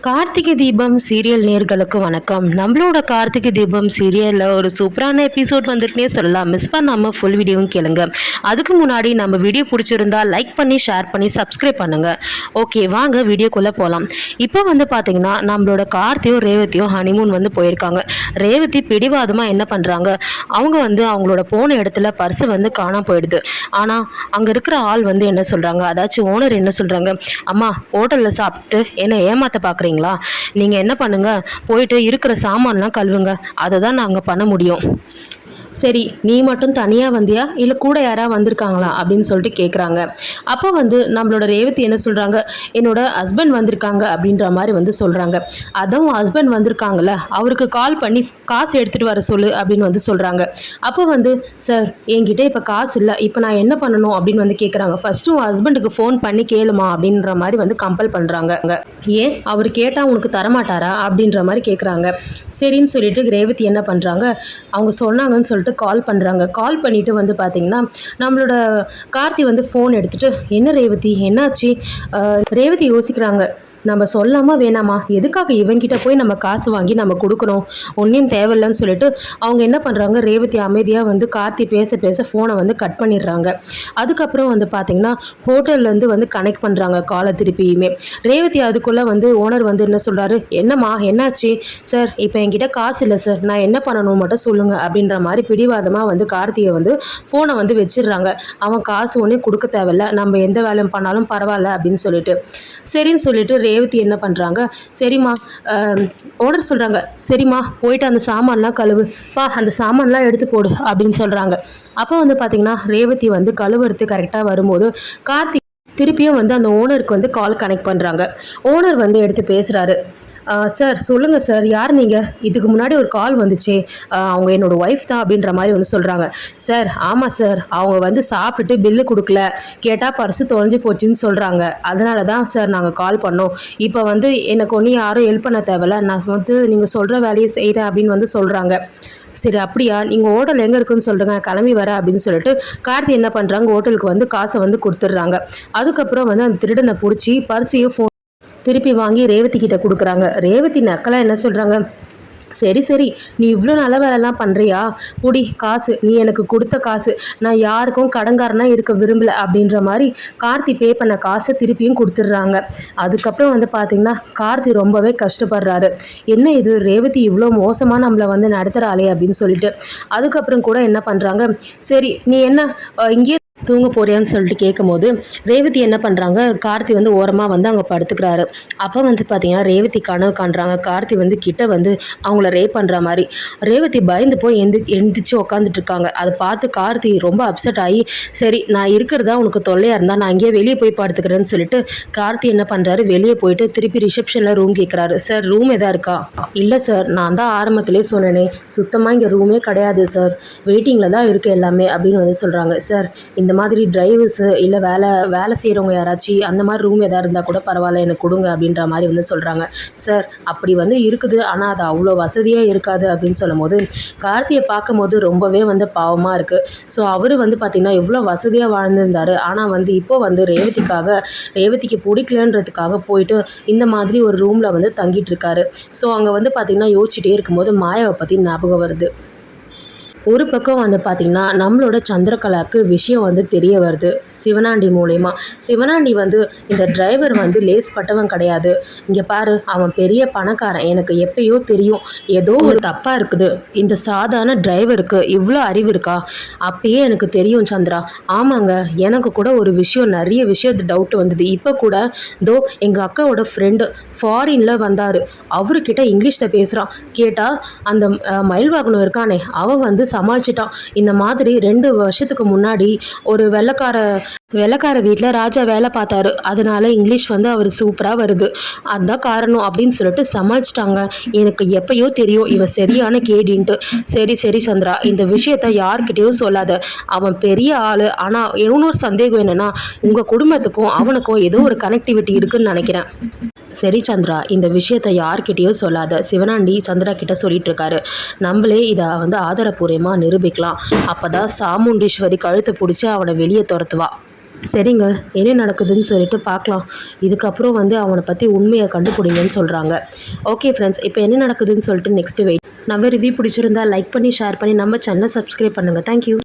Karthigai Deepam serial நேர்களுக்கு வணக்கம். நம்மளோட கார்த்திகை தீபம் சீரியலில் ஒரு சூப்பரான எபிசோட் வந்துட்டுனே சொல்லலாம். மிஸ் பண்ணாமல் ஃபுல் வீடியோவும் கேளுங்க. அதுக்கு முன்னாடி நம்ம வீடியோ பிடிச்சிருந்தா லைக் பண்ணி ஷேர் பண்ணி சப்ஸ்கிரைப் பண்ணுங்க. ஓகே, வாங்க வீடியோக்குள்ளே போகலாம். இப்போ வந்து பார்த்தீங்கன்னா நம்மளோட கார்த்தியும் ரேவதியும் ஹனிமூன் வந்து போயிருக்காங்க. ரேவதி பிடிவாதமாக என்ன பண்ணுறாங்க, அவங்க வந்து அவங்களோட போன இடத்துல பர்ஸு வந்து காணாம போயிடுது. ஆனால் அங்கே இருக்கிற ஆள் வந்து என்ன சொல்கிறாங்க, அதாச்சும் ஓனர் என்ன சொல்கிறாங்க, அம்மா ஹோட்டலில் சாப்பிட்டு என்னை ஏமாற்ற பார்க்குறீங்களா, நீங்கள் என்ன பண்ணுங்க, போயிட்டு இருக்கிற சாமான்லாம் கழுவுங்க, அதை தான் நாங்கள் பண்ண முடியும். சரி, நீ மட்டும் தனியாக வந்தியா இல்லை கூட யாராவது வந்திருக்காங்களா அப்படின்னு சொல்லிட்டு கேட்குறாங்க. அப்போ வந்து நம்மளோட ரேவதி என்ன சொல்கிறாங்க, என்னோட ஹஸ்பண்ட் வந்திருக்காங்க அப்படின்ற மாதிரி வந்து சொல்கிறாங்க. அதுவும் ஹஸ்பண்ட் வந்திருக்காங்கள, அவருக்கு கால் பண்ணி காசு எடுத்துகிட்டு வர சொல்லு அப்படின்னு வந்து சொல்கிறாங்க. அப்போ வந்து சார் என்கிட்ட இப்போ காசு இல்லை, இப்போ நான் என்ன பண்ணணும் அப்படின்னு வந்து கேட்குறாங்க. ஃபஸ்ட்டு உன் ஹஸ்பண்டுக்கு ஃபோன் பண்ணி கேளுமா அப்படின்ற மாதிரி வந்து கம்பல் பண்ணுறாங்க. ஏன் அவர் கேட்டால் உனக்கு தரமாட்டாரா அப்படின்ற மாதிரி கேட்குறாங்க. சரின்னு சொல்லிட்டு ரேவதி என்ன பண்ணுறாங்க, அவங்க சொன்னாங்கன்னு சொல்லிட்டு கால் பண்ணுறாங்க. கால் பண்ணிவிட்டு வந்து பார்த்திங்கன்னா நம்மளோட கார்த்தி வந்து ஃபோன் எடுத்துகிட்டு, என்ன ரேவதி என்னாச்சு, ரேவதி யோசிக்கிறாங்க, நம்ம சொல்லாமல் வேணாமா, எதுக்காக இவங்கிட்ட போய் நம்ம காசு வாங்கி நம்ம கொடுக்கணும், ஒன்றையும் தேவையில்லைன்னு சொல்லிட்டு அவங்க என்ன பண்ணுறாங்க, ரேவதி அமைதியாக வந்து கார்த்தி பேச பேச ஃபோனை வந்து கட் பண்ணிடுறாங்க. அதுக்கப்புறம் வந்து பார்த்திங்கன்னா ஹோட்டல்லேருந்து வந்து கனெக்ட் பண்ணுறாங்க காலை திருப்பியுமே. ரேவதி அதுக்குள்ளே வந்து ஓனர் வந்து என்ன சொல்கிறாரு, என்னம்மா என்னாச்சு, சார் இப்போ என்கிட்ட காசு இல்லை சார், நான் என்ன பண்ணணும் மட்டும் சொல்லுங்கள் அப்படின்ற மாதிரி பிடிவாதமாக வந்து கார்த்தியை வந்து ஃபோனை வந்து வச்சிடுறாங்க. அவன் காசு ஒன்றே கொடுக்க தேவையில்ல, நம்ம எந்த வேலையும் பண்ணாலும் பரவாயில்ல அப்படின்னு சொல்லிட்டு. சரின்னு சொல்லிட்டு ரேவதி என்ன பண்ணுறாங்க, சரிம்மா, ஓனர் சொல்கிறாங்க, சரிம்மா போயிட்டு அந்த சாமான்லாம் கழுவு பா, அந்த சாமான்லாம் எடுத்து போடு அப்படின்னு சொல்கிறாங்க. அப்போ வந்து பார்த்திங்கன்னா ரேவதி வந்து கழுவுறது கரெக்டாக வரும்போது கார்த்திக் திருப்பியும் வந்து அந்த ஓனருக்கு வந்து கால் கனெக்ட் பண்ணுறாங்க. ஓனர் வந்து எடுத்து பேசுகிறாரு. சார் சொல்லுங்கள் சார், யார் நீங்கள், இதுக்கு முன்னாடி ஒரு கால் வந்துச்சு, அவங்க என்னோடய ஒய்ஃப் தான் அப்படின்ற மாதிரி வந்து சொல்கிறாங்க. சார் ஆமாம் சார், அவங்க வந்து சாப்பிட்டுட்டு பில்லு கொடுக்கல, கேட்டால் பர்ஸு தொலைஞ்சு போச்சுன்னு சொல்கிறாங்க, அதனால தான் சார் நாங்கள் கால் பண்ணோம். இப்போ வந்து எனக்கு ஒன்றும் யாரும் ஹெல்ப் பண்ண தேவையில்ல, நான் வந்து நீங்கள் சொல்கிற வேலையை செய்கிறேன் அப்படின்னு வந்து சொல்கிறாங்க. சரி அப்படியா, நீங்கள் ஹோட்டல் எங்கே இருக்குன்னு சொல்லுங்கள், கிளம்பி வர அப்படின்னு சொல்லிட்டு கார்த்தி என்ன பண்ணுறாங்க, ஹோட்டலுக்கு வந்து காசை வந்து கொடுத்துட்றாங்க. அதுக்கப்புறம் வந்து அந்த திருடனை பிடிச்சி பர்ஸையும் ஃபோன் திருப்பி வாங்கி ரேவதி கிட்ட கொடுக்குறாங்க. ரேவதி நக்கலாக என்ன சொல்கிறாங்க, சரி சரி, நீ இவ்வளோ நல்ல வேலைலாம் பண்ணுறியா, புடி காசு, நீ எனக்கு கொடுத்த காசு, நான் யாருக்கும் கடன்காரனாக இருக்க விரும்பலை அப்படின்ற மாதிரி கார்த்தி பே பண்ண காசை திருப்பியும் கொடுத்துட்றாங்க. அதுக்கப்புறம் வந்து பார்த்திங்கன்னா கார்த்தி ரொம்பவே கஷ்டப்படுறாரு. என்ன இது ரேவதி இவ்வளோ மோசமாக நம்மளை வந்து நடத்துகிறாளே அப்படின்னு சொல்லிட்டு. அதுக்கப்புறம் கூட என்ன பண்ணுறாங்க, சரி நீ என்ன இங்கேயே தூங்க போறியான்னு சொல்லிட்டு கேட்கும்போது ரேவதி என்ன பண்ணுறாங்க, கார்த்தி வந்து ஓரமாக வந்து அங்கே படுத்துக்கிறாரு. அப்போ வந்து பார்த்தீங்கன்னா ரேவதி கனவு காண்றாங்க, கார்த்தி வந்து கிட்ட வந்து அவங்கள ரேப் பண்ணுற மாதிரி. ரேவதி பயந்து போய் எந்திரிச்சு உட்காந்துட்டு இருக்காங்க. அதை பார்த்து கார்த்தி ரொம்ப அப்செட் ஆகி, சரி நான் இருக்கிறதா உனக்கு தொல்லையாக இருந்தால் நான் இங்கேயே வெளியே போய் படுத்துக்கிறேன்னு சொல்லிட்டு கார்த்தி என்ன பண்ணுறாரு, வெளியே போயிட்டு திருப்பி ரிசப்ஷனில் ரூம் கேட்குறாரு. சார் ரூம் எதா இருக்கா, இல்லை சார் நான் தான் ஆரம்பத்திலே சொன்னேனே, சுத்தமாக இங்கே ரூமே கிடையாது சார், வெயிட்டிங்கில் தான் இருக்குது எல்லாமே அப்படின்னு வந்து சொல்கிறாங்க. சார் இந்த மாதிரி டிரைவர்ஸு இல்லை வேலை செய்கிறவங்க யாராச்சும் அந்த மாதிரி ரூம் எதாவது இருந்தால் கூட பரவாயில்ல, எனக்கு கொடுங்க அப்படின்ற மாதிரி வந்து சொல்கிறாங்க. சார் அப்படி வந்து இருக்குது, ஆனால் அது அவ்வளோ வசதியாக இருக்காது அப்படின்னு சொல்லும் போது கார்த்தியை பார்க்கும்போது ரொம்பவே வந்து பாவமாக இருக்குது. ஸோ அவர் வந்து பார்த்திங்கன்னா எவ்வளோ வசதியாக வாழ்ந்துருந்தார், ஆனால் வந்து இப்போது வந்து ரேவதிக்கு பிடிக்கலன்றதுக்காக போயிட்டு இந்த மாதிரி ஒரு ரூமில் வந்து தங்கிட்டு இருக்காரு. ஸோ அங்கே வந்து பார்த்திங்கன்னா யோசிச்சுட்டே இருக்கும்போது மாயாவை பற்றி ஞாபகம் வருது. ஒரு பக்கம் வந்து பார்த்திங்கன்னா நம்மளோட சந்திரகலாவுக்கு விஷயம் வந்து தெரிய வருது சிவனாண்டி மூலயமா. சிவனாண்டி வந்து இந்த டிரைவர் வந்து லேஸ் பட்டவன் கிடையாது, இங்கே பாரு அவன் பெரிய பணக்காரன், எனக்கு எப்பயோ தெரியும், ஏதோ ஒரு தப்பாக இருக்குது, இந்த சாதாரண டிரைவருக்கு இவ்வளோ அறிவு இருக்கா, அப்பயே எனக்கு தெரியும் சந்திரா. ஆமாங்க, எனக்கு கூட ஒரு விஷயம், நிறைய விஷயத்து டவுட் வந்தது. இப்போ கூட தோ எங்கள் அக்காவோட ஃப்ரெண்டு ஃபாரினில் வந்தார், அவர்கிட்ட இங்கிலீஷில் பேசுகிறான், கேட்டால் அந்த மயில் வாகனம் இருக்கானே அவன் வந்து சமாளிச்சிட்டான். இந்த மாதிரி 2 வருஷத்துக்கு முன்னாடி ஒரு வெள்ளக்கார வீட்டில் ராஜா வேலை பார்த்தாரு, அதனால இங்கிலீஷ் வந்து அவர் சூப்பராக வருது, அதுதான் காரணம் அப்படின்னு சொல்லிட்டு சமாளிச்சிட்டாங்க. எனக்கு எப்பயோ தெரியும் இவன் சரியான கேடின்ட்டு. சரி சரி சந்திரா, இந்த விஷயத்த யார்கிட்டயும் சொல்லாத, அவன் பெரிய ஆள். ஆனால் இன்னொரு சந்தேகம் என்னென்னா, உங்கள் குடும்பத்துக்கும் அவனுக்கும் ஏதோ ஒரு கனெக்டிவிட்டி இருக்குன்னு நினைக்கிறேன். சரி சந்திரா, இந்த விஷயத்தை யார்கிட்டயும் சொல்லாத, சிவனாண்டி சந்திரா கிட்ட சொல்லிட்டு இருக்காரு. நம்மளே இதை வந்து ஆதாரபூர்வமாக நிரூபிக்கலாம், அப்போ தான் சாமுண்டீஸ்வரி கழுத்தை பிடிச்சி அவனை வெளியே துரத்துவா. சரிங்க, என்ன நடக்குதுன்னு சொல்லிட்டு பார்க்கலாம். இதுக்கப்புறம் வந்து அவனை பற்றி உண்மையை கண்டுபிடிங்கன்னு சொல்கிறாங்க. ஓகே ஃப்ரெண்ட்ஸ், இப்போ என்ன நடக்குதுன்னு சொல்லிட்டு நெக்ஸ்ட்டு வெயிட். நம்ம ரிவ்யூ பிடிச்சிருந்தா லைக் பண்ணி ஷேர் பண்ணி நம்ம சேனலை சப்ஸ்கிரைப் பண்ணுங்கள். தேங்க்யூ.